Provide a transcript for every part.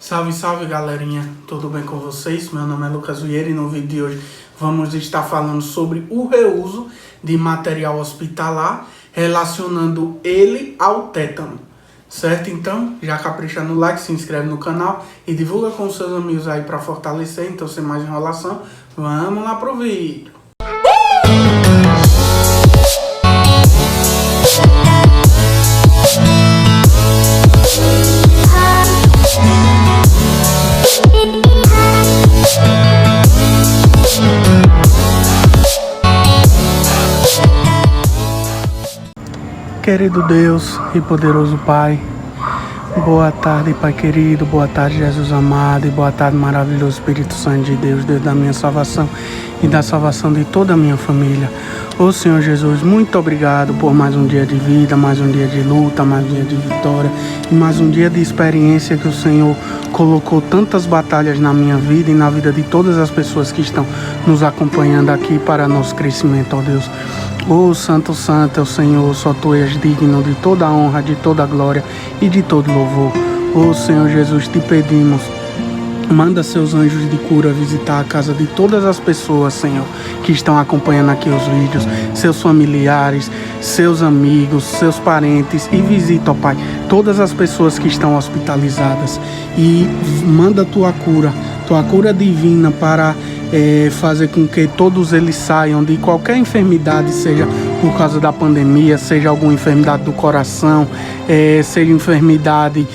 Salve, salve galerinha, tudo bem com vocês? Meu nome é Lucas Vieira e no vídeo de hoje vamos estar falando sobre o reuso de material hospitalar relacionando ele ao tétano, certo? Então já capricha no like, se inscreve no canal e divulga com seus amigos aí para fortalecer. Então sem mais enrolação, vamos lá pro vídeo. Querido Deus e poderoso Pai, boa tarde, Pai querido, boa tarde, Jesus amado, e boa tarde, maravilhoso Espírito Santo de Deus, Deus da minha salvação e da salvação de toda a minha família. Ô Senhor Jesus, muito obrigado por mais um dia de vida, mais um dia de luta, mais um dia de vitória e mais um dia de experiência que o Senhor colocou tantas batalhas na minha vida e na vida de todas as pessoas que estão nos acompanhando aqui para nosso crescimento, ó Deus. Ô Santo, Santo é o Senhor, só Tu és digno de toda a honra, de toda a glória e de todo louvor. Ô Senhor Jesus, te pedimos, manda seus anjos de cura visitar a casa de todas as pessoas, Senhor, que estão acompanhando aqui os vídeos, seus familiares, seus amigos, seus parentes, e visita, ó Pai, todas as pessoas que estão hospitalizadas e manda tua cura divina para fazer com que todos eles saiam de qualquer enfermidade, seja por causa da pandemia, seja alguma enfermidade do coração, seja enfermidade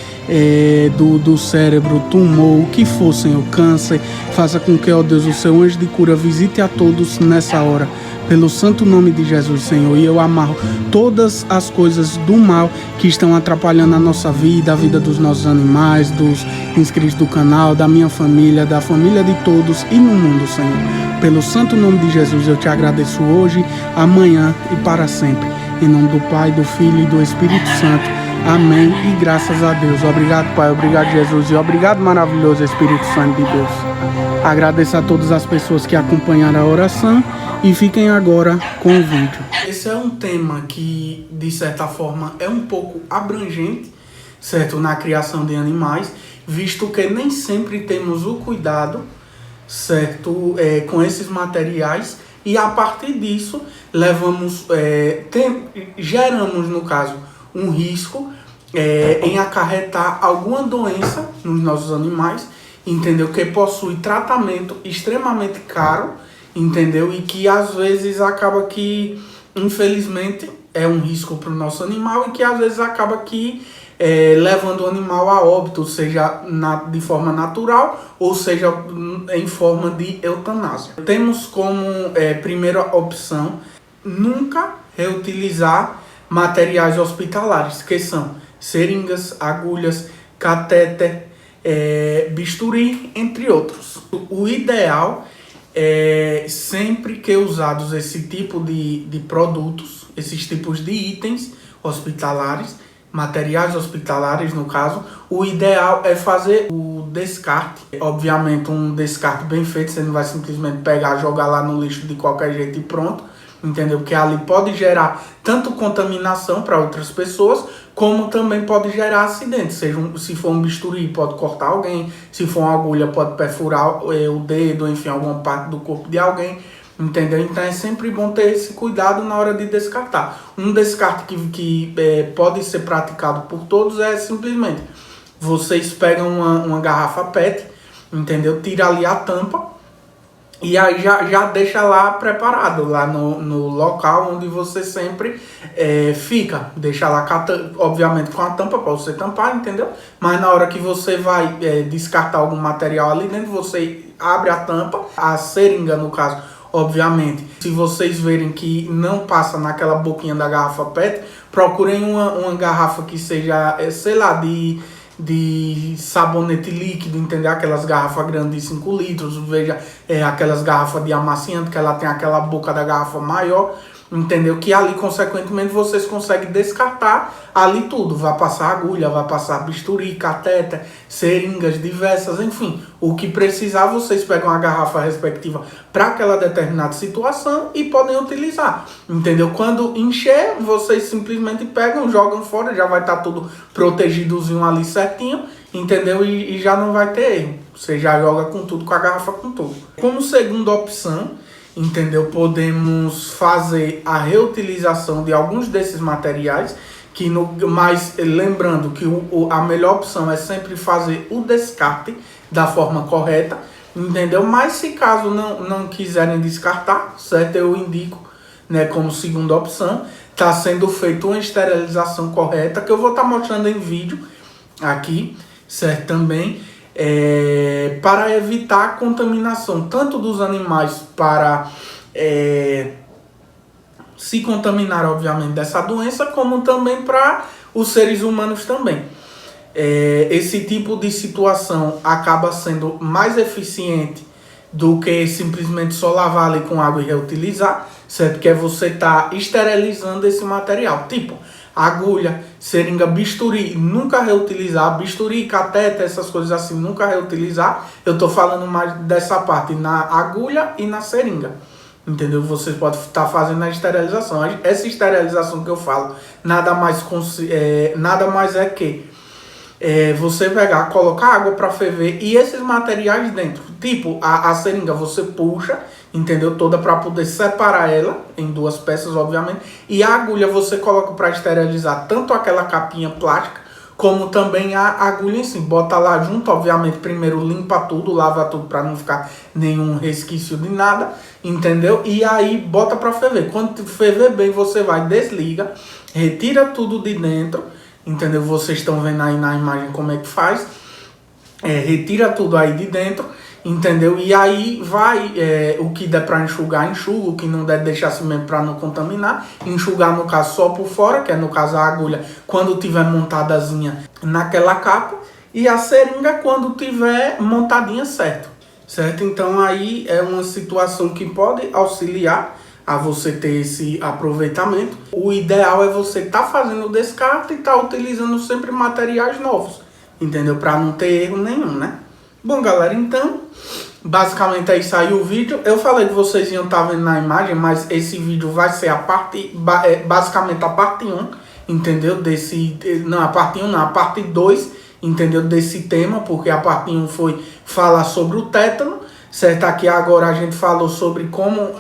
do cérebro, tumor, o que for, Senhor, câncer. Faça com que, ó Deus, o seu anjo de cura visite a todos nessa hora, pelo santo nome de Jesus, Senhor. E eu amarro todas as coisas do mal que estão atrapalhando a nossa vida, a vida dos nossos animais, dos inscritos do canal, da minha família, da família de todos e no mundo, Senhor. Pelo santo nome de Jesus eu te agradeço hoje, amanhã e para sempre. Em nome do Pai, do Filho e do Espírito Santo. Amém e graças a Deus. Obrigado, Pai, obrigado, Jesus, e obrigado, maravilhoso Espírito Santo de Deus. Agradeço a todas as pessoas que acompanharam a oração e fiquem agora com o vídeo. Esse é um tema que, de certa forma, é um pouco abrangente, certo, na criação de animais, visto que nem sempre temos o cuidado, certo, com esses materiais, e a partir disso geramos, no caso, um risco em acarretar alguma doença nos nossos animais, entendeu? Que possui tratamento extremamente caro, entendeu? E que às vezes acaba que, infelizmente, é um risco para o nosso animal e que às vezes acaba que levando o animal a óbito, seja de forma natural ou seja em forma de eutanásia. Temos como primeira opção nunca reutilizar materiais hospitalares, que são seringas, agulhas, catéter, bisturi, entre outros. O ideal é sempre que usados esse tipo de produtos, esses tipos de itens hospitalares, materiais hospitalares no caso, o ideal é fazer o descarte. Obviamente um descarte bem feito, você não vai simplesmente pegar, jogar lá no lixo de qualquer jeito e pronto, entendeu? Porque ali pode gerar tanto contaminação para outras pessoas, como também pode gerar acidentes. Se for um bisturi, pode cortar alguém, se for uma agulha, pode perfurar o dedo, enfim, alguma parte do corpo de alguém, entendeu? Então é sempre bom ter esse cuidado na hora de descartar. Um descarte que pode ser praticado por todos é simplesmente vocês pegam uma garrafa PET, entendeu? Tira ali a tampa e aí já deixa lá preparado, lá no local onde você sempre fica. Deixa lá, obviamente com a tampa para você tampar, entendeu? Mas na hora que você vai descartar algum material ali dentro, você abre a tampa, a seringa no caso, obviamente. Se vocês verem que não passa naquela boquinha da garrafa PET, procurem uma garrafa que seja, sei lá, de sabonete líquido, entendeu? Aquelas garrafas grandes de 5 litros, veja, aquelas garrafas de amaciante, que ela tem aquela boca da garrafa maior, entendeu? Que ali, consequentemente, vocês conseguem descartar ali tudo. Vai passar agulha, vai passar bisturi, catéter, seringas diversas, enfim. O que precisar, vocês pegam a garrafa respectiva para aquela determinada situação e podem utilizar, entendeu? Quando encher, vocês simplesmente pegam, jogam fora, já vai estar tudo protegidozinho ali certinho, entendeu? E já não vai ter erro. Você já joga com tudo, com a garrafa com tudo. Como segunda opção, entendeu? Podemos fazer a reutilização de alguns desses materiais, mas lembrando que a melhor opção é sempre fazer o descarte da forma correta, entendeu? Mas se caso não quiserem descartar, certo? Eu indico, né, como segunda opção, está sendo feita uma esterilização correta, que eu vou estar mostrando em vídeo aqui, certo? Também, para evitar a contaminação, tanto dos animais para se contaminar, obviamente, dessa doença, como também para os seres humanos também. Esse tipo de situação acaba sendo mais eficiente do que simplesmente só lavar ali com água e reutilizar, certo? Porque você está esterilizando esse material, tipo agulha, seringa, bisturi, nunca reutilizar, bisturi, cateter, essas coisas assim, nunca reutilizar. Eu estou falando mais dessa parte na agulha e na seringa, entendeu? Você pode estar fazendo a esterilização. Essa esterilização que eu falo, nada mais é que você pegar, colocar água para ferver e esses materiais dentro. Tipo, a seringa você puxa, entendeu? Toda para poder separar ela em duas peças, obviamente. E a agulha você coloca para esterilizar tanto aquela capinha plástica, como também a agulha em si. Bota lá junto, obviamente, primeiro limpa tudo, lava tudo para não ficar nenhum resquício de nada, entendeu? E aí bota para ferver. Quando ferver bem, você vai, desliga, retira tudo de dentro, entendeu? Vocês estão vendo aí na imagem como é que faz. Retira tudo aí de dentro, entendeu? E aí vai, o que der para enxugar, enxuga. O que não der, deixa assim mesmo para não contaminar. Enxugar, no caso, só por fora, que é no caso a agulha, quando tiver montadazinha naquela capa. E a seringa quando tiver montadinha certo. Então aí é uma situação que pode auxiliar a você ter esse aproveitamento. O ideal é você estar fazendo o descarte e estar utilizando sempre materiais novos, entendeu? Para não ter erro nenhum, né? Bom, galera, então, basicamente é isso aí o vídeo. Eu falei que vocês iam estar vendo na imagem, mas esse vídeo vai ser basicamente a parte 1, entendeu? A parte 2, entendeu? Desse tema, porque a parte 1 foi falar sobre o tétano, certo? Aqui agora a gente falou sobre como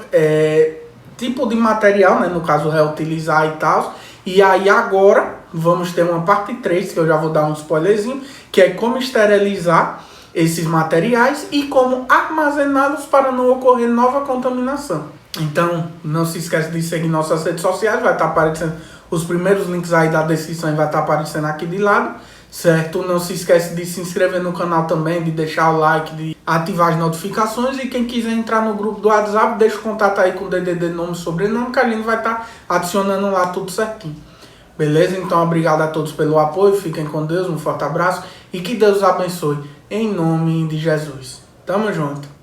tipo de material, né? No caso, reutilizar e tal. E aí agora vamos ter uma parte 3, que eu já vou dar um spoilerzinho, que é como esterilizar esses materiais e como armazená-los para não ocorrer nova contaminação. Então, não se esqueça de seguir nossas redes sociais, vai estar aparecendo os primeiros links aí da descrição e vai estar aparecendo aqui de lado, certo? Não se esqueça de se inscrever no canal também, de deixar o like, de ativar as notificações, e quem quiser entrar no grupo do WhatsApp, deixa o contato aí com o DDD nome e sobrenome, que a gente vai estar adicionando lá tudo certinho. Beleza? Então, obrigado a todos pelo apoio, fiquem com Deus, um forte abraço e que Deus os abençoe, em nome de Jesus. Tamo junto.